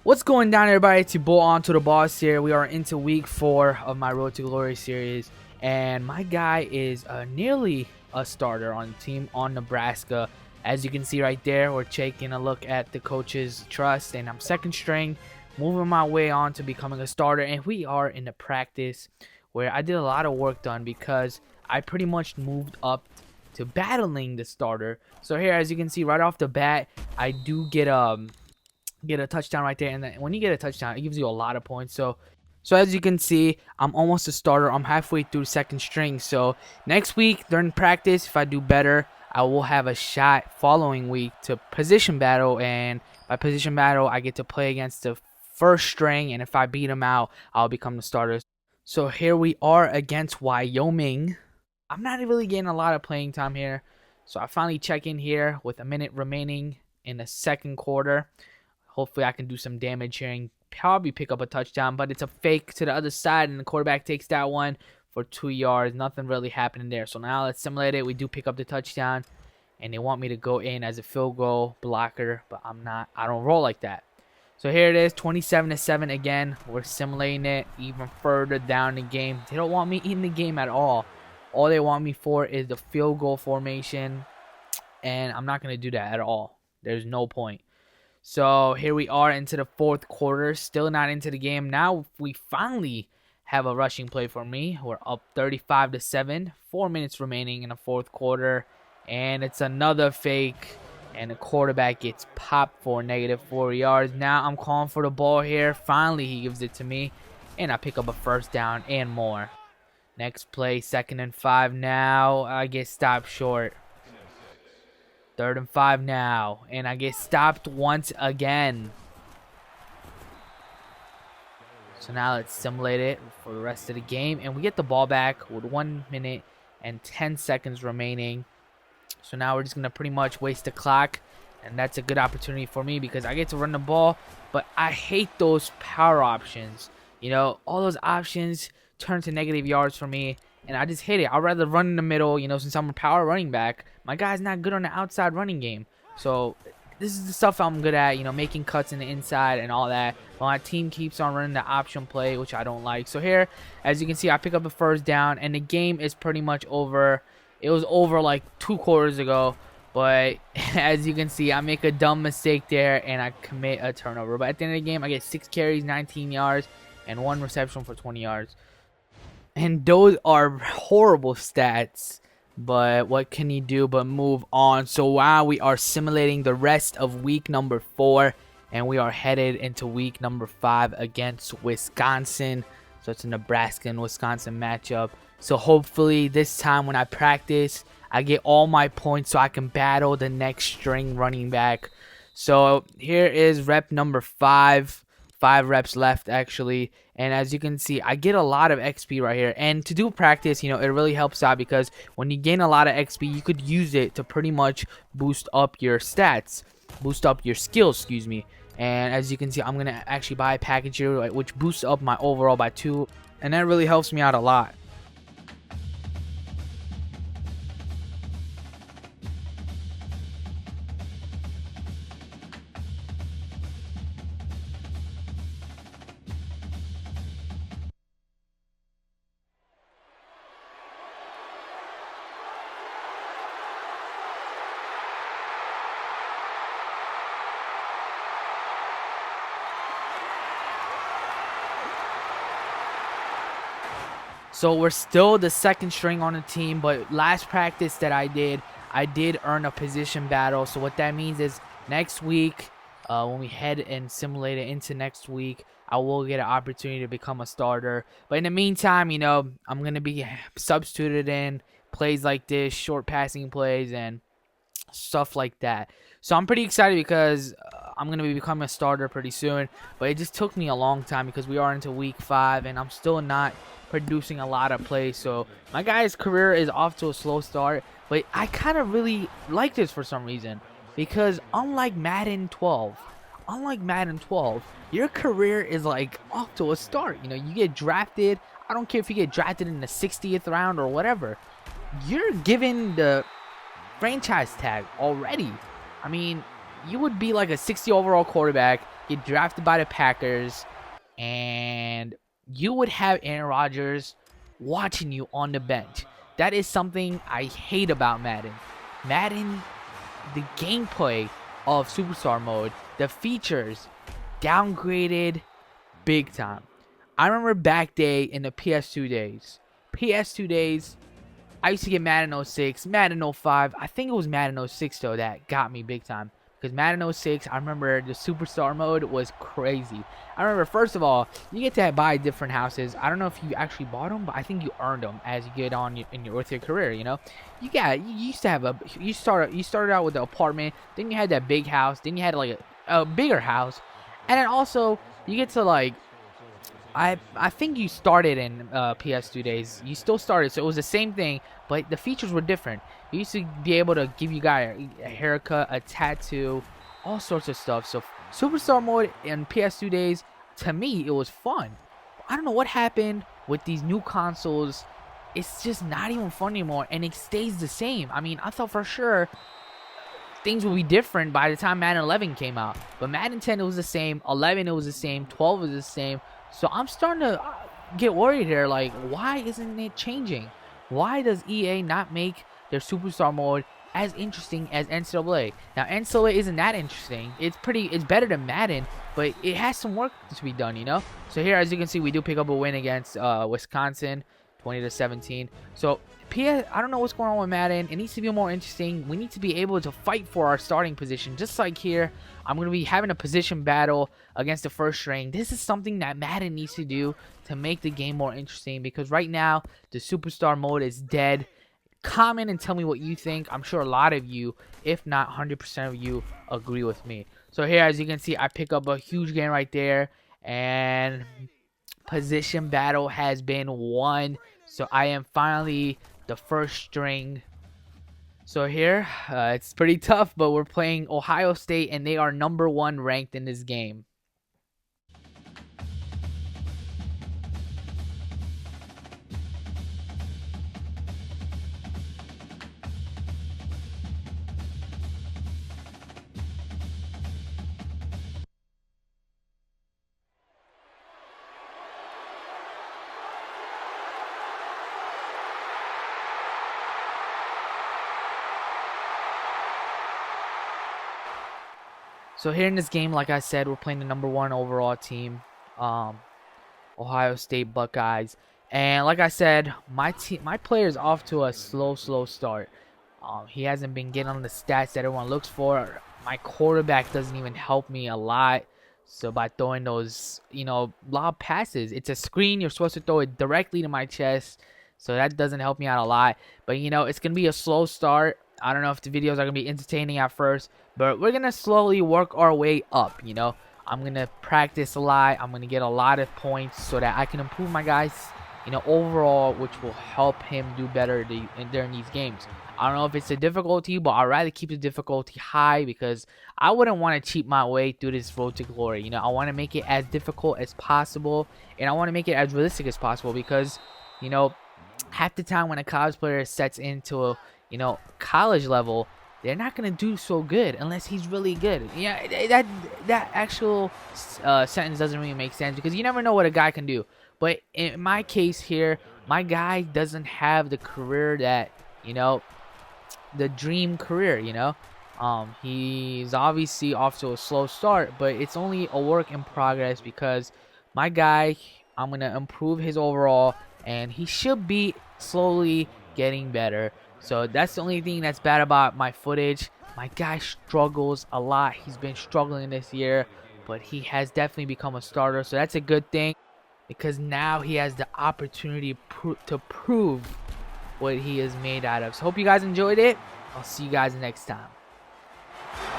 What's going down, everybody? It's your boy AntoDaBoss here. We are into week 4 of my Road to Glory series, and my guy is nearly a starter on the team on Nebraska. As you can see right there, we're taking a look at the coach's trust, and I'm second string, moving my way on to becoming a starter. And we are in the practice where I did a lot of work done because I pretty much moved up to battling the starter. So here, as you can see right off the bat, I do get a touchdown right there, and then when you get a touchdown, it gives you a lot of points. So as you can see, I'm almost a starter. I'm halfway through second string. So next week during practice, if I do better, I will have a shot following week to position battle, and by position battle, I get to play against the first string, and if I beat them out, I'll become the starter. So here we are against Wyoming. I'm not really getting a lot of playing time here, so I finally check in here with a minute remaining in the second quarter. Hopefully I can do some damage here and probably pick up a touchdown, but it's a fake to the other side, and the quarterback takes that one for 2 yards. Nothing really happening there. So now let's simulate it. We do pick up the touchdown, and they want me to go in as a field goal blocker, but I'm not. I don't roll like that. So here it is, 27-7 again. We're simulating it even further down the game. They don't want me in the game at all. All they want me for is the field goal formation, and I'm not going to do that at all. There's no point. So here we are into the fourth quarter, still not into the game. Now we finally have a rushing play for me. We're up 35-7, 4 minutes remaining in the fourth quarter, and it's another fake, and the quarterback gets popped for -4 yards. Now I'm calling for the ball here. Finally, he gives it to me, and I pick up a first down and more. Next play, 2nd and 5. Now I get stopped short. 3rd and 5 now, and I get stopped once again. So now let's simulate it for the rest of the game, and we get the ball back with 1 minute and 10 seconds remaining. So now we're just gonna pretty much waste the clock, and that's a good opportunity for me because I get to run the ball. But I hate those power options. You know, all those options turn to negative yards for me, and I just hate it. I'd rather run in the middle, you know, since I'm a power running back. My guy's not good on the outside running game. So this is the stuff I'm good at, you know, making cuts in the inside and all that. But my team keeps on running the option play, which I don't like. So here, as you can see, I pick up a first down, and the game is pretty much over. It was over like 2 quarters ago. But as you can see, I make a dumb mistake there, and I commit a turnover. But at the end of the game, I get 6 carries, 19 yards, and 1 reception for 20 yards. And those are horrible stats, but what can you do but move on? So while we are simulating the rest of week number 4, and we are headed into week number 5 against Wisconsin. So it's a Nebraska and Wisconsin matchup. So hopefully this time when I practice, I get all my points so I can battle the next string running back. So here is rep number 5. 5 reps left actually, and as you can see, I get a lot of XP right here. And to do practice, you know, it really helps out because when you gain a lot of XP, you could use it to pretty much boost up your stats, boost up your skills, excuse me. And as you can see, I'm gonna actually buy a package here which boosts up my overall by 2, and that really helps me out a lot. So we're still the second string on the team, but last practice that I did earn a position battle. So what that means is next week, when we head and simulate it into next week, I will get an opportunity to become a starter. But in the meantime, you know, I'm going to be substituted in plays like this, short passing plays and stuff like that. So I'm pretty excited because I'm going to be becoming a starter pretty soon. But it just took me a long time because we are into week 5 and I'm still not producing a lot of plays. So my guy's career is off to a slow start, but I kind of really like this for some reason because unlike Madden 12, your career is like off to a start. You know, you get drafted. I don't care if you get drafted in the 60th round or whatever. You're given the franchise tag already. I mean, you would be like a 60 overall quarterback, get drafted by the Packers, and you would have Aaron Rodgers watching you on the bench. That is something I hate about Madden. Madden, the gameplay of Superstar Mode, the features, downgraded big time. I remember back day in the PS2 days. PS2 days, I used to get Madden 06, Madden 05. I think it was Madden 06 though that got me big time. Because Madden 06, I remember the Superstar mode was crazy. I remember, first of all, you get to buy different houses. I don't know if you actually bought them, but I think you earned them as you get on with your career. You know, you used to have you started out with the apartment, then you had that big house, then you had like a bigger house, and then also you get to like. I think you started in PS2 days. You still started, so it was the same thing, but the features were different. You used to be able to give you guy a haircut, a tattoo, all sorts of stuff. So Superstar mode in PS2 days, to me, it was fun. I don't know what happened with these new consoles. It's just not even fun anymore, and it stays the same. I mean, I thought for sure things would be different by the time Madden 11 came out, but Madden 10 it was the same, 11 it was the same, 12 was the same. So I'm starting to get worried here. Like, why isn't it changing? Why does EA not make their Superstar mode as interesting as NCAA? Now, NCAA isn't that interesting. It's better than Madden, but it has some work to be done, you know? So here, as you can see, we do pick up a win against Wisconsin, 20-17. So I don't know what's going on with Madden. It needs to be more interesting. We need to be able to fight for our starting position. Just like here, I'm going to be having a position battle against the first string. This is something that Madden needs to do to make the game more interesting, because right now, the Superstar mode is dead. Comment and tell me what you think. I'm sure a lot of you, if not 100% of you, agree with me. So here, as you can see, I pick up a huge game right there, and position battle has been won. So I am finally the first string. So here, it's pretty tough, but we're playing Ohio State, and they are #1 ranked in this game. So here in this game, like I said, we're playing the #1 overall team, Ohio State Buckeyes. And like I said, my player is off to a slow start. He hasn't been getting on the stats that everyone looks for. My quarterback doesn't even help me a lot. So by throwing those, lob passes, it's a screen. You're supposed to throw it directly to my chest. So that doesn't help me out a lot. But, it's going to be a slow start. I don't know if the videos are going to be entertaining at first, but we're going to slowly work our way up, I'm going to practice a lot. I'm going to get a lot of points so that I can improve my guys, overall, which will help him do better during these games. I don't know if it's the difficulty, but I'd rather keep the difficulty high because I wouldn't want to cheat my way through this road to glory. I want to make it as difficult as possible, and I want to make it as realistic as possible because, half the time when a college player sets into a, college level, they're not going to do so good unless he's really good. Yeah, that actual sentence doesn't really make sense because you never know what a guy can do. But in my case here, my guy doesn't have the career that, the dream career, he's obviously off to a slow start, but it's only a work in progress because my guy, I'm going to improve his overall, and he should be slowly getting better. So that's the only thing that's bad about my footage. My guy struggles a lot. He's been struggling this year, but he has definitely become a starter. So that's a good thing because now he has the opportunity to prove what he is made out of. So hope you guys enjoyed it. I'll see you guys next time.